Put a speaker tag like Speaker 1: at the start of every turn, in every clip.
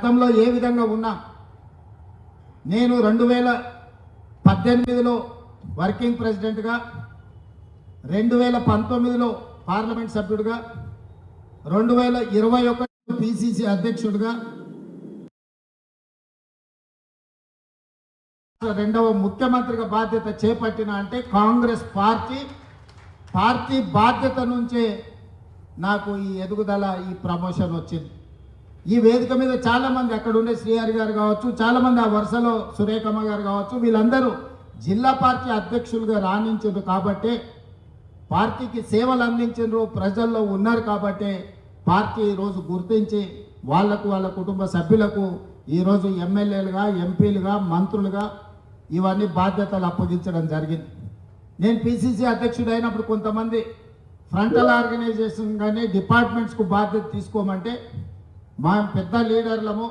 Speaker 1: గతంలో ఏ విధంగా ఉన్నా నేను 2018లో వర్కింగ్ ప్రెసిడెంట్గా, 2019లో పార్లమెంట్ సభ్యుడిగా, 2021 పిసిసి అధ్యక్షుడిగా, రెండవ ముఖ్యమంత్రిగా బాధ్యత చేపట్టిన అంటే కాంగ్రెస్ పార్టీ బాధ్యత నుంచే నాకు ఈ ఎదుగుదల, ఈ ప్రమోషన్ వచ్చింది. ఈ వేదిక మీద చాలామంది అక్కడ ఉండే శ్రీహరి గారు కావచ్చు, చాలామంది ఆ వరుసలో సురేఖమ్మ గారు కావచ్చు, వీళ్ళందరూ జిల్లా పార్టీ అధ్యక్షులుగా రాణించారు కాబట్టి, పార్టీకి సేవలు అందించారు, ప్రజల్లో ఉన్నారు కాబట్టి పార్టీ ఈరోజు గుర్తించి వాళ్లకు, వాళ్ళ కుటుంబ సభ్యులకు ఈరోజు ఎమ్మెల్యేలుగా, ఎంపీలుగా, మంత్రులుగా ఇవన్నీ బాధ్యతలు అప్పగించడం జరిగింది. నేను పిసిసి అధ్యక్షుడు అయినప్పుడు కొంతమంది ఫ్రంటల్ ఆర్గనైజేషన్ కానీ డిపార్ట్మెంట్స్కు బాధ్యత తీసుకోమంటే మా పెద్ద లీడర్లము,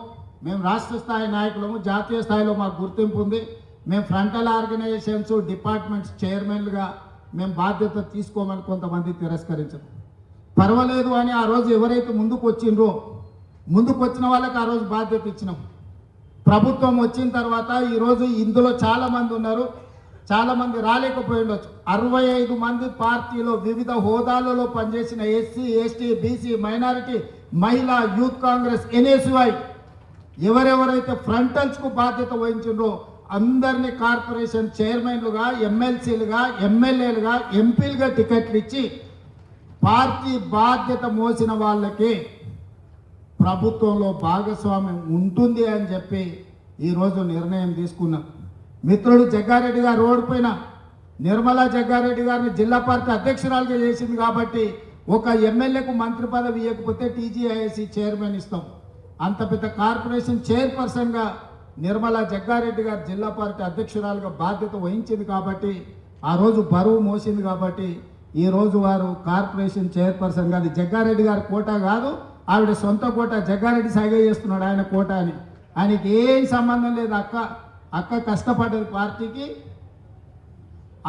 Speaker 1: మేము రాష్ట్ర స్థాయి నాయకులము, జాతీయ స్థాయిలో మాకు గుర్తింపు ఉంది, మేము ఫ్రంటల్ ఆర్గనైజేషన్స్ డిపార్ట్మెంట్స్ చైర్మన్లుగా మేము బాధ్యత తీసుకోమని కొంతమంది తిరస్కరించారు. పర్వాలేదు అని ఆ రోజు ఎవరైతే ముందుకు వచ్చిన వాళ్ళకి ఆ రోజు బాధ్యత ఇచ్చినాం. ప్రభుత్వం వచ్చిన తర్వాత ఈరోజు ఇందులో చాలామంది ఉన్నారు, చాలామంది రాలేకపోయి ఉండొచ్చు. 65 మంది పార్టీలో వివిధ హోదాలలో పనిచేసిన ఎస్సీ, ఎస్టీ, బీసీ, మైనారిటీ, మహిళా, యూత్ కాంగ్రెస్, ఎన్ఎస్యుఐ ఎవరెవరైతే ఫ్రంటల్స్కు బాధ్యత వహించిండ్రో అందరినీ కార్పొరేషన్ చైర్మన్లుగా, ఎమ్మెల్సీలుగా, ఎమ్మెల్యేలుగా, ఎంపీలుగా టికెట్లు ఇచ్చి పార్టీ బాధ్యత మోసిన వాళ్ళకి ప్రభుత్వంలో భాగస్వామ్యం ఉంటుంది అని చెప్పి ఈరోజు నిర్ణయం తీసుకున్నాం. మిత్రుడు జగ్గారెడ్డి గారు ఓడిపోయిన నిర్మలా జగ్గారెడ్డి గారిని జిల్లా పార్టీ అధ్యక్షురాలుగా చేసింది కాబట్టి ఒక ఎమ్మెల్యేకు మంత్రి పదవి ఇవ్వకపోతే టీజీఐఎస్సీ చైర్మన్ ఇస్తాం. అంత పెద్ద కార్పొరేషన్ చైర్పర్సన్గా నిర్మలా జగ్గారెడ్డి గారు జిల్లా పార్టీ అధ్యక్షురాలుగా బాధ్యత వహించింది కాబట్టి, ఆ రోజు బరువు మోసింది కాబట్టి ఈరోజు వారు కార్పొరేషన్ చైర్పర్సన్ కాదు. జగ్గారెడ్డి గారి కోటా కాదు, ఆవిడ సొంత కోట. జగ్గారెడ్డి సాగే చేస్తున్నాడు ఆయన కోట అని. ఆయనకి ఏం సంబంధం లేదు. అక్క కష్టపడ్డది పార్టీకి,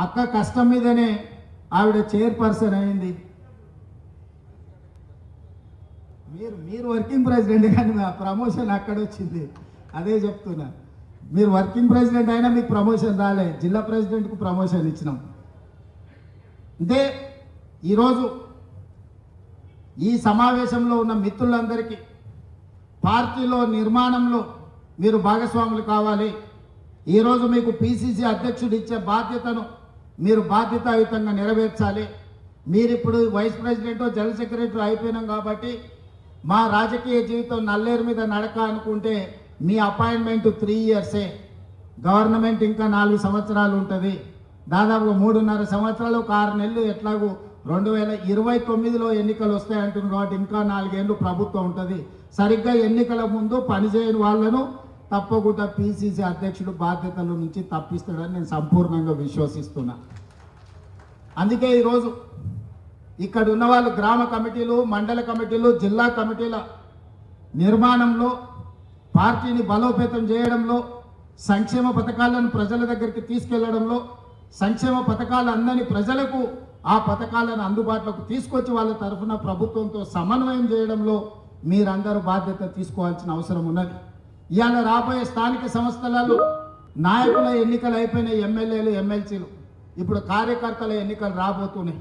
Speaker 1: అక్క కష్టం మీదనే ఆవిడ చైర్పర్సన్ అయింది. మీరు వర్కింగ్ ప్రెసిడెంట్ కానీ మా ప్రమోషన్ అక్కడ వచ్చింది. అదే చెప్తున్నా, మీరు వర్కింగ్ ప్రెసిడెంట్ అయినా మీకు ప్రమోషన్ రాలే, జిల్లా ప్రెసిడెంట్కు ప్రమోషన్ ఇచ్చినాం. అంటే ఈరోజు ఈ సమావేశంలో ఉన్న మిత్రులందరికీ పార్టీలో నిర్మాణంలో మీరు భాగస్వాములు కావాలి. ఈరోజు మీకు పిసిసి అధ్యక్షుడు ఇచ్చే బాధ్యతను మీరు బాధ్యతాయుతంగా నెరవేర్చాలి. మీరు ఇప్పుడు వైస్ ప్రెసిడెంట్, జనరల్ సెక్రటరీ అయిపోయినాం కాబట్టి మా రాజకీయ జీవితం నల్లేరు మీద నడక అనుకుంటే మీ అపాయింట్మెంట్ 3 ఇయర్సే, గవర్నమెంట్ ఇంకా 4 సంవత్సరాలు ఉంటుంది. దాదాపు 3.5 సంవత్సరాలు, 6 నెలలు ఎట్లాగూ 2029లో ఎన్నికలు వస్తాయంటున్నారు కాబట్టి ఇంకా 4 ఏళ్ళు ప్రభుత్వం ఉంటుంది. సరిగ్గా ఎన్నికల ముందు పనిచేయని వాళ్ళను తప్పకుండా పిసిసి అధ్యక్షుడు బాధ్యతల నుంచి తప్పిస్తాడని నేను సంపూర్ణంగా విశ్వసిస్తున్నా. అందుకే ఈరోజు ఇక్కడ ఉన్న వాళ్ళు గ్రామ కమిటీలు, మండల కమిటీలు, జిల్లా కమిటీల నిర్మాణంలో, పార్టీని బలోపేతం చేయడంలో, సంక్షేమ పథకాలను ప్రజల దగ్గరికి తీసుకెళ్లడంలో, సంక్షేమ పథకాలు అందని ప్రజలకు ఆ పథకాలను అందుబాటులోకి తీసుకొచ్చి వాళ్ళ తరఫున ప్రభుత్వంతో సమన్వయం చేయడంలో మీరందరూ బాధ్యత తీసుకోవాల్సిన అవసరం ఉన్నది. ఇవాళ రాబోయే స్థానిక సంస్థలలో నాయకుల ఎన్నికలు అయిపోయినాయి, ఎమ్మెల్యేలు, ఎమ్మెల్సీలు. ఇప్పుడు కార్యకర్తల ఎన్నికలు రాబోతున్నాయి.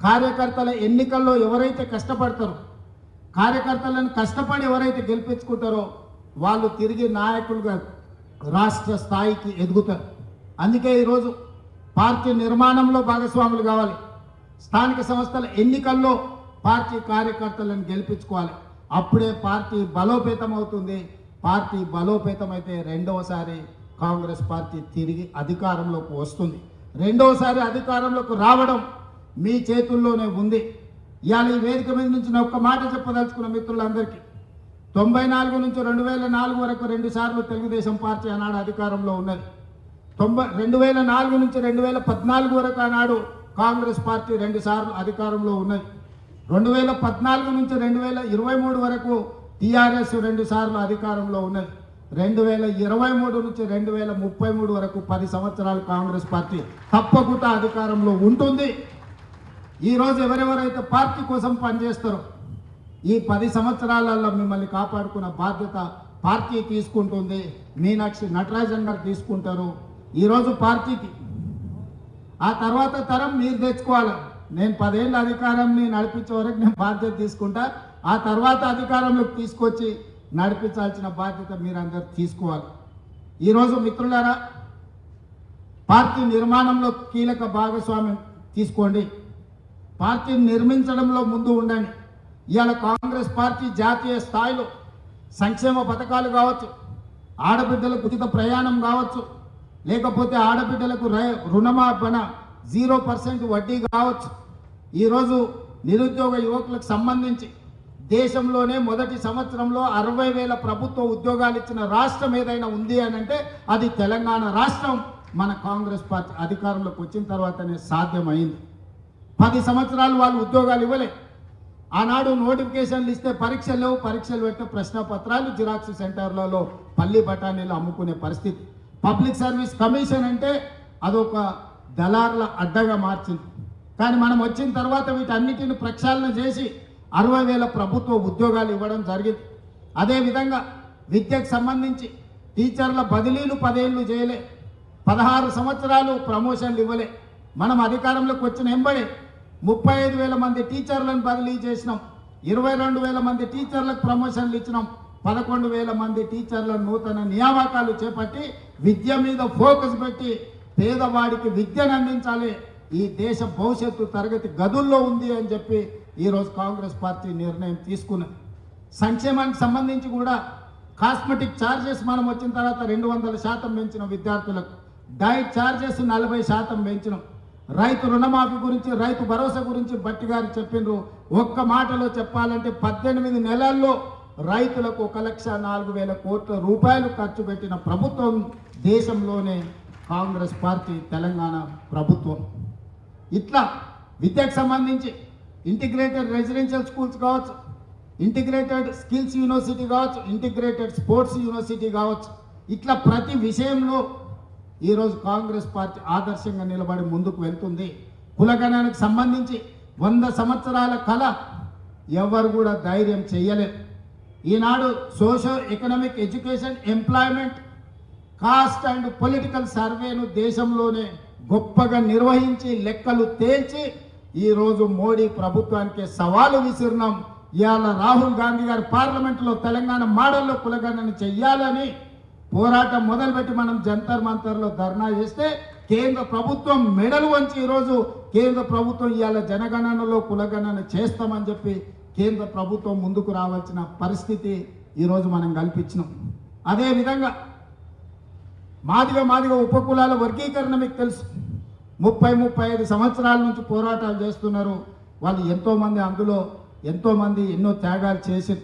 Speaker 1: కార్యకర్తల ఎన్నికల్లో ఎవరైతే కష్టపడతారో, కార్యకర్తలను కష్టపడి ఎవరైతే గెలిపించుకుంటారో వాళ్ళు తిరిగి నాయకులుగా రాష్ట్ర స్థాయికి ఎదుగుతారు. అందుకే ఈరోజు పార్టీ నిర్మాణంలో భాగస్వాములు కావాలి. స్థానిక సంస్థల ఎన్నికల్లో పార్టీ కార్యకర్తలను గెలిపించుకోవాలి. అప్పుడే పార్టీ బలోపేతం అవుతుంది. పార్టీ బలోపేతమైతే రెండవసారి కాంగ్రెస్ పార్టీ తిరిగి అధికారంలోకి వస్తుంది. రెండవసారి అధికారంలోకి రావడం మీ చేతుల్లోనే ఉంది. ఇవాళ ఈ వేదిక మీద నుంచి నేను ఒక్క మాట చెప్పదలుచుకున్న మిత్రులందరికీ, 94 నుంచి 2004 వరకు 2 సార్లు తెలుగుదేశం పార్టీ ఆనాడు అధికారంలో ఉన్నది. 2004 నుంచి 2014 వరకు ఆనాడు కాంగ్రెస్ పార్టీ 2 సార్లు అధికారంలో ఉన్నది. 2014 నుంచి 2023 వరకు టీఆర్ఎస్ 2 సార్లు అధికారంలో ఉన్నది. 2023 నుంచి 2033 వరకు 10 సంవత్సరాలు కాంగ్రెస్ పార్టీ తప్పకుండా అధికారంలో ఉంటుంది. ఈరోజు ఎవరెవరైతే పార్టీ కోసం పనిచేస్తారో ఈ 10 సంవత్సరాలలో మిమ్మల్ని కాపాడుకున్న బాధ్యత పార్టీ తీసుకుంటుంది, మీనాక్షి నటరాజన్ గారు తీసుకుంటారు. ఈరోజు పార్టీకి ఆ తర్వాత తరం మీరు తెచ్చుకోవాలి. నేను 10 ఏళ్ళ అధికారాన్ని నడిపించే వరకు నేను బాధ్యత తీసుకుంటా. ఆ తర్వాత అధికారంలోకి తీసుకొచ్చి నడిపించాల్సిన బాధ్యత మీరందరూ తీసుకోవాలి. ఈరోజు మిత్రులారా, పార్టీ నిర్మాణంలో కీలక భాగస్వామ్యం తీసుకోండి. పార్టీని నిర్మించడంలో ముందు ఉండండి. ఇవాళ కాంగ్రెస్ పార్టీ జాతీయ స్థాయిలో సంక్షేమ పథకాలు కావచ్చు, ఆడబిడ్డలకు ఉచిత ప్రయాణం కావచ్చు, లేకపోతే ఆడబిడ్డలకు రుణమాఫీ 0% వడ్డీ కావచ్చు. ఈరోజు నిరుద్యోగ యువకులకు సంబంధించి దేశంలోనే మొదటి సంవత్సరంలో 60,000 ప్రభుత్వ ఉద్యోగాలు ఇచ్చిన రాష్ట్రం ఏదైనా ఉంది అని అంటే అది తెలంగాణ రాష్ట్రం. మన కాంగ్రెస్ పార్టీ అధికారంలోకి వచ్చిన తర్వాతనే సాధ్యమైంది. 10 సంవత్సరాలు వాళ్ళు ఉద్యోగాలు ఇవ్వలే. ఆనాడు నోటిఫికేషన్లు ఇస్తే పరీక్షలు లేవు, పరీక్షలు పెట్టే ప్రశ్నపత్రాలు జిరాక్స్ సెంటర్లలో పల్లి బఠానీలు అమ్ముకునే పరిస్థితి. పబ్లిక్ సర్వీస్ కమిషన్ అంటే అదొక దళారుల అడ్డగా మార్చింది. కానీ మనం వచ్చిన తర్వాత వీటన్నిటిని ప్రక్షాళన చేసి 60,000 ప్రభుత్వ ఉద్యోగాలు ఇవ్వడం జరిగింది. అదేవిధంగా విద్యకు సంబంధించి టీచర్ల బదిలీలు 10 ఏళ్ళు చేయలే, 16 సంవత్సరాలు ప్రమోషన్లు ఇవ్వలే. మనం అధికారంలోకి వచ్చిన ఎంబడే 35,000 మంది టీచర్లను బదిలీ చేసినాం, 22,000 మంది టీచర్లకు ప్రమోషన్లు ఇచ్చినాం, 11,000 మంది టీచర్ల నూతన నియామకాలు చేపట్టి విద్య మీద ఫోకస్ పెట్టి పేదవాడికి విద్యను అందించాలి, ఈ దేశ భవిష్యత్తు తరగతి గదుల్లో ఉంది అని చెప్పి ఈరోజు కాంగ్రెస్ పార్టీ నిర్ణయం తీసుకున్నది. సంక్షేమానికి సంబంధించి కూడా కాస్మెటిక్ ఛార్జెస్ మనం వచ్చిన తర్వాత 200% పెంచిన విద్యార్థులకు, డైట్ ఛార్జెస్ 40% పెంచినాం. రైతు రుణమాఫీ గురించి, రైతు భరోసా గురించి బట్టి గారు చెప్పిండ్రు. ఒక్క మాటలో చెప్పాలంటే 18 నెలల్లో రైతులకు 1,04,000 కోట్ల రూపాయలు ఖర్చు పెట్టిన ప్రభుత్వం దేశంలోనే కాంగ్రెస్ పార్టీ, తెలంగాణ ప్రభుత్వం. ఇట్లా విద్యకు సంబంధించి ఇంటిగ్రేటెడ్ రెసిడెన్షియల్ స్కూల్స్ కావచ్చు, ఇంటిగ్రేటెడ్ స్కిల్స్ యూనివర్సిటీ కావచ్చు, ఇంటిగ్రేటెడ్ స్పోర్ట్స్ యూనివర్సిటీ కావచ్చు, ఇట్లా ప్రతి విషయంలో ఈరోజు కాంగ్రెస్ పార్టీ ఆదర్శంగా నిలబడి ముందుకు వెళ్తుంది. కులగణనకు సంబంధించి 100 సంవత్సరాల కళ ఎవరు కూడా ధైర్యం చేయలేదు. ఈనాడు socio economic education, employment, caste and political సర్వేను దేశంలోనే గొప్పగా నిర్వహించి లెక్కలు తేల్చి ఈరోజు మోడీ ప్రభుత్వానికి సవాలు విసిరినాం. ఇవాళ రాహుల్ గాంధీ గారు పార్లమెంట్లో తెలంగాణ మోడల్లో కులగణన చెయ్యాలని పోరాటం మొదలుపెట్టి మనం జంతర్ మంతర్లో ధర్నా చేస్తే కేంద్ర ప్రభుత్వం మెడలు వంచి ఈరోజు కేంద్ర ప్రభుత్వం ఇవాళ జనగణనలో కులగణన చేస్తామని చెప్పి కేంద్ర ప్రభుత్వం ముందుకు రావాల్సిన పరిస్థితి ఈరోజు మనం కల్పించినాం. అదేవిధంగా మాదిగ ఉపకులాల వర్గీకరణ మీకు తెలుసు. 30-35 సంవత్సరాల నుంచి పోరాటాలు చేస్తున్నారు వాళ్ళు. ఎంతోమంది అందులో ఎంతోమంది ఎన్నో త్యాగాలు చేసి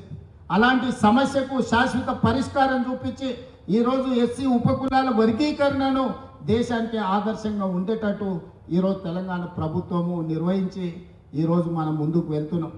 Speaker 1: అలాంటి సమస్యకు శాశ్వత పరిష్కారం చూపించి ఈరోజు ఎస్సీ ఉపకులాల వర్గీకరణను దేశానికి ఆదర్శంగా ఉండేటట్టు ఈరోజు తెలంగాణ ప్రభుత్వము నిర్వహించి ఈరోజు మనం ముందుకు వెళ్తున్నాం.